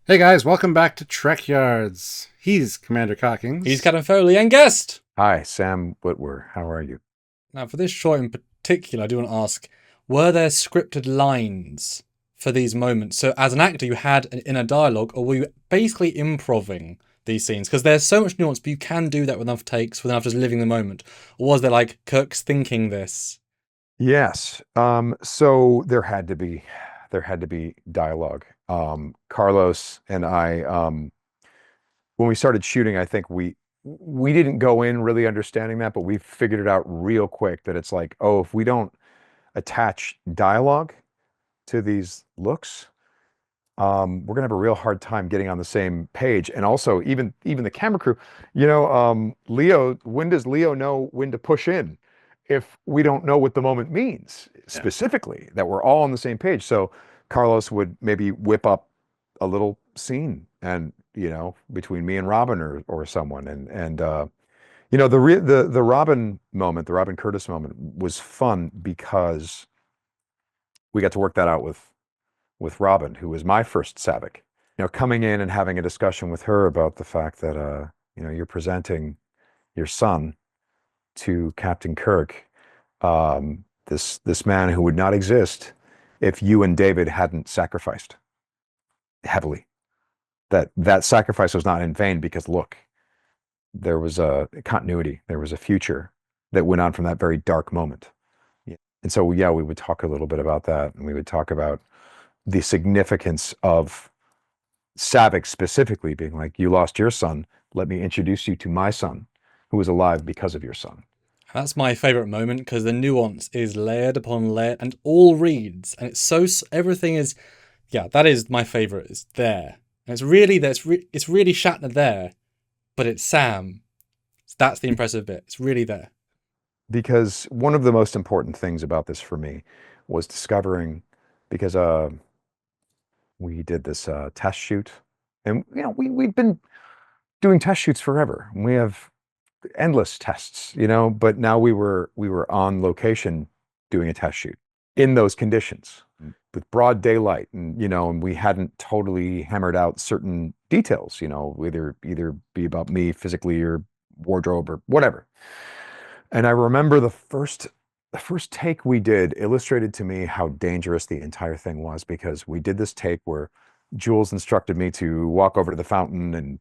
Hey guys, welcome back to Trekyards. He's Commander Cockings. He's Captain Foley and guest. Hi, Sam Witwer. How are you? Now, for this short in particular, I do want to ask, were there scripted lines for these moments? So as an actor, you had an inner dialogue, or were you basically improving these scenes? Because there's so much nuance, but you can do that with enough takes, with enough just living the moment. Or was there like, Kirk's thinking this? Yes. So there had to be dialogue. Carlos and I, when we started shooting, I think we didn't go in really understanding that, but we figured it out real quick that it's like, oh, if we don't attach dialogue to these looks, we're gonna have a real hard time getting on the same page. And also, even the camera crew, Leo, when does Leo know when to push in if we don't know what the moment means specifically, that we're all on the same page? So Carlos would maybe whip up a little scene and between me and Robin or someone the Robin moment, the Robin Curtis moment was fun because we got to work that out with Robin, who was my first Savick. Coming in and having a discussion with her about the fact that you're presenting your son to Captain Kirk, this man who would not exist if you and David hadn't sacrificed heavily. That sacrifice was not in vain because look, there was a continuity, there was a future that went on from that very dark moment. And so yeah, we would talk a little bit about that, and we would talk about the significance of Savick specifically being like, you lost your son, let me introduce you to my son, who is alive because of your son. That's my favourite moment because the nuance is layered upon layer and all reads, and it's so everything is, yeah, that is my favourite. It's there, and it's really there. It's really Shatner there, but it's Sam. That's the impressive bit. It's really there. Because one of the most important things about this for me was discovering, because we did this test shoot, and we've been doing test shoots forever. We have endless tests, but now we were on location doing a test shoot in those conditions with broad daylight, and we hadn't totally hammered out certain details, either be about me physically or wardrobe or whatever. And I remember the first take we did illustrated to me how dangerous the entire thing was, because we did this take where Jules instructed me to walk over to the fountain and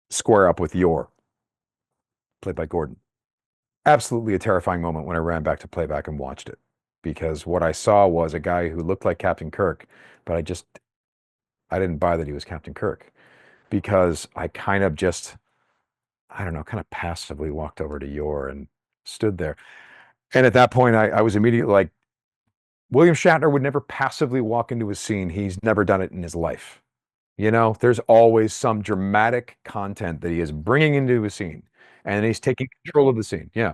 square up with Yor, played by Gordon. Absolutely a terrifying moment when I ran back to playback and watched it, because what I saw was a guy who looked like Captain Kirk, but I didn't buy that he was Captain Kirk, because I kind of just, I don't know, kind of passively walked over to Yor and stood there. And at that point, I was immediately like, William Shatner would never passively walk into a scene. He's never done it in his life. There's always some dramatic content that he is bringing into a scene, and he's taking control of the scene. Yeah.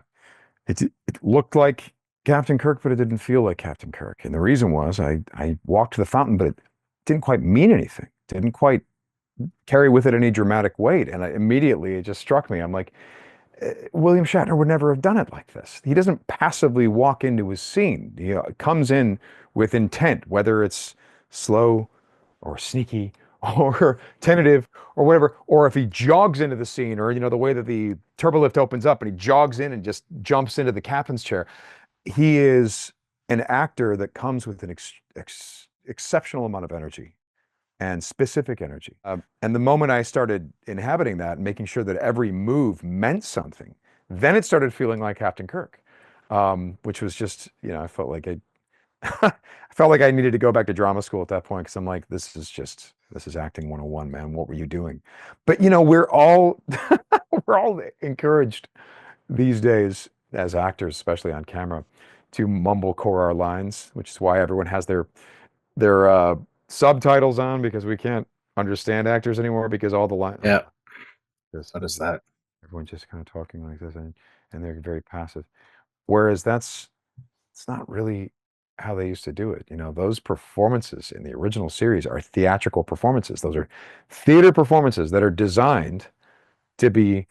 It looked like Captain Kirk, but it didn't feel like Captain Kirk. And the reason was I walked to the fountain, but it didn't quite mean anything. Didn't quite carry with it any dramatic weight. And immediately it just struck me. I'm like, William Shatner would never have done it like this. He doesn't passively walk into his scene. He comes in with intent, whether it's slow or sneaky or tentative or whatever, or if he jogs into the scene, or the way that the turbolift opens up and he jogs in and just jumps into the captain's chair. He is an actor that comes with an exceptional amount of energy and specific energy. And the moment I started inhabiting that and making sure that every move meant something, then it started feeling like Captain Kirk, which was just, I felt like I felt like I needed to go back to drama school at that point, because I'm like, this is acting 101, man. What were you doing? But we're all we're all encouraged these days as actors, especially on camera, to mumblecore our lines, which is why everyone has their subtitles on, because we can't understand actors anymore because all the lines. Yeah. Just, What is that? everyone's just kind of talking like this, and they're very passive. Whereas it's not really how they used to do it. Those performances in the original series are theatrical performances. Those are theater performances that are designed to be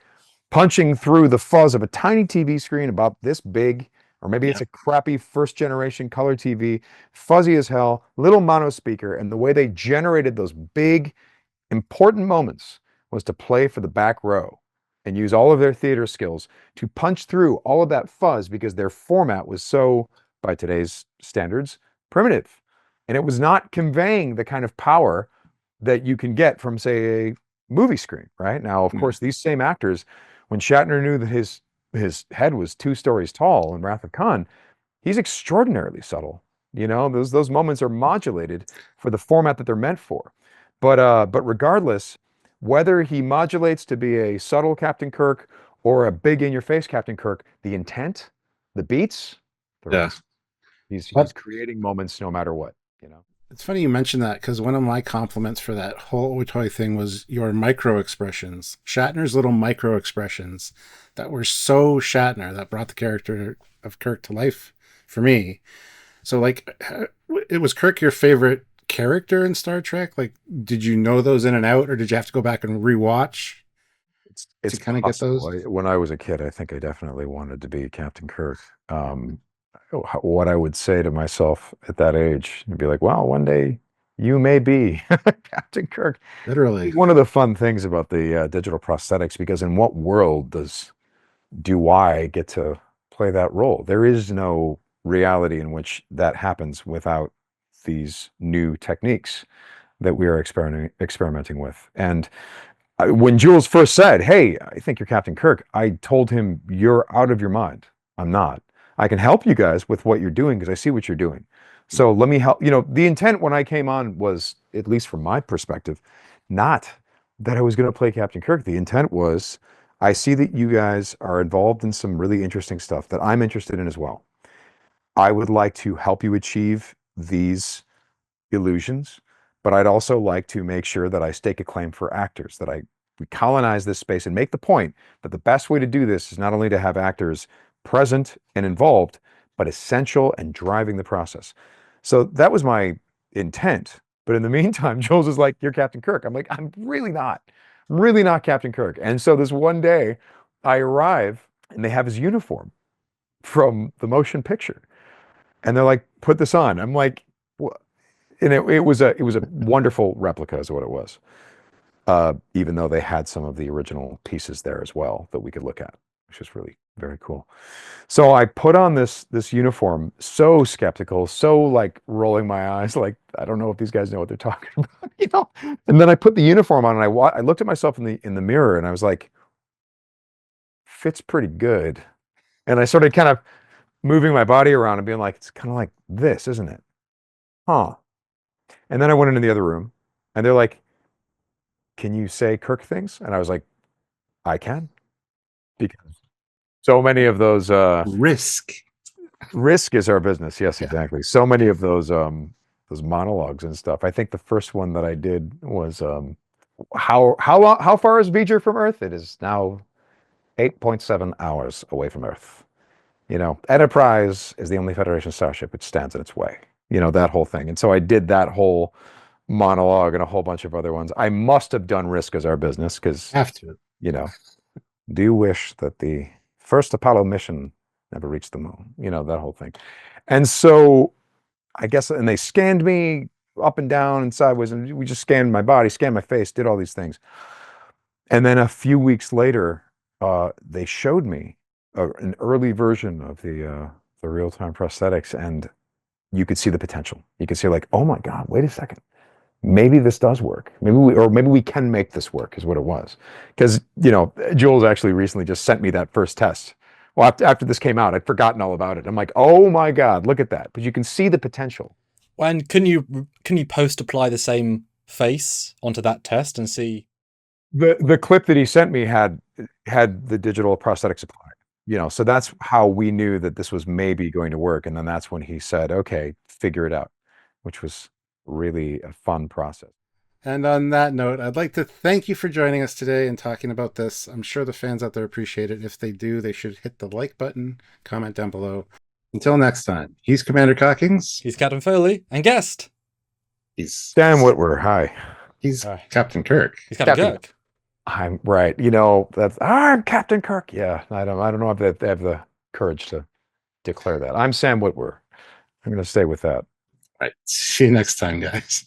punching through the fuzz of a tiny TV screen about this big, or maybe it's a crappy first generation color TV, fuzzy as hell, little mono speaker, and the way they generated those big, important moments was to play for the back row and use all of their theater skills to punch through all of that fuzz because their format was so, by today's standards, primitive. And it was not conveying the kind of power that you can get from, say, a movie screen, right? Now, of course, these same actors, when Shatner knew that his head was 2 stories tall in Wrath of Khan, he's extraordinarily subtle. You know, those moments are modulated for the format that they're meant for. But regardless, whether he modulates to be a subtle Captain Kirk or a big in-your-face Captain Kirk, the intent, the beats, Yeah. he's But- creating moments no matter what, you know. It's funny you mention that because one of my compliments for that whole OTOY thing was your micro expressions. Shatner's little micro expressions that were so Shatner that brought the character of Kirk to life for me. So, like, it was Kirk your favorite character in Star Trek? Like, did you know those in and out, or did you have to go back and rewatch? It's kinda get possible. those? When I was a kid, I think I definitely wanted to be Captain Kirk. What I would say to myself at that age, I'd be like, "Well, one day you may be Captain Kirk." Literally. One of the fun things about the digital prosthetics, because in what world do I get to play that role? There is no reality in which that happens without these new techniques that we are experimenting with. And when Jules first said, "Hey, I think you're Captain Kirk," I told him, "You're out of your mind. I'm not. I can help you guys with what you're doing because I see what you're doing. So let me help." You know, the intent when I came on was, at least from my perspective, not that I was going to play Captain Kirk. The intent was, I see that you guys are involved in some really interesting stuff that I'm interested in as well. I would like to help you achieve these illusions, but I'd also like to make sure that I stake a claim for actors, that we colonize this space and make the point that the best way to do this is not only to have actors present and involved, but essential and driving the process. So that was my intent. But in the meantime, Jules is like, "You're Captain Kirk." I'm like, "I'm really not. I'm really not Captain Kirk." And so this one day I arrive and they have his uniform from the motion picture. And they're like, "Put this on." I'm like, "What?" And it was a wonderful replica is what it was. Even though they had some of the original pieces there as well that we could look at, which was really very cool. So I put on this uniform, so skeptical, so like rolling my eyes, like, I don't know if these guys know what they're talking about, you know. And then I put the uniform on and I looked at myself in the mirror and I was like, fits pretty good. And I started kind of moving my body around and being like, it's kind of like this, isn't it? Huh. And then I went into the other room and they're like, "Can you say Kirk things?" And I was like, "I can." Because so many of those Risk. risk is our business. Yes, Yeah. exactly. So many of those monologues and stuff. I think the first one that I did was how far is V'ger from Earth? It is now 8.7 hours away from Earth. You know, Enterprise is the only Federation starship which stands in its way. You know, that whole thing. And so I did that whole monologue and a whole bunch of other ones. I must have done risk as our business because, Have to. you know, do you wish that the first Apollo mission never reached the moon? You know, that whole thing. And so I guess, and they scanned me up and down and sideways, and we just scanned my body, scanned my face, did all these things. And then a few weeks later, they showed me an early version of the real-time prosthetics, and you could see the potential. You could see like, oh my God, wait a second. Maybe this does work. Maybe we can make this work is what it was. Because, you know, Jules actually recently just sent me that first test. Well, after this came out, I'd forgotten all about it. I'm like, oh my God, look at that. But you can see the potential. And can you post apply the same face onto that test and see? The clip that he sent me had the digital prosthetics applied. You know, so that's how we knew that this was maybe going to work. And then that's when he said, "Okay, figure it out," which was really a fun process. And on that note, I'd like to thank you for joining us today and talking about this. I'm sure the fans out there appreciate it. If they do, they should hit the like button, comment down below. Until next time, he's Commander Cockings. He's Captain Foley and guest. He's Dan Witwer, hi. He's Hi. Captain Kirk. He's Captain Captain- Kirk. I'm right. You know, I'm Captain Kirk. Yeah, I don't know if they have the courage to declare that. I'm Sam Witwer. I'm going to stay with that. Right. See you next time, guys.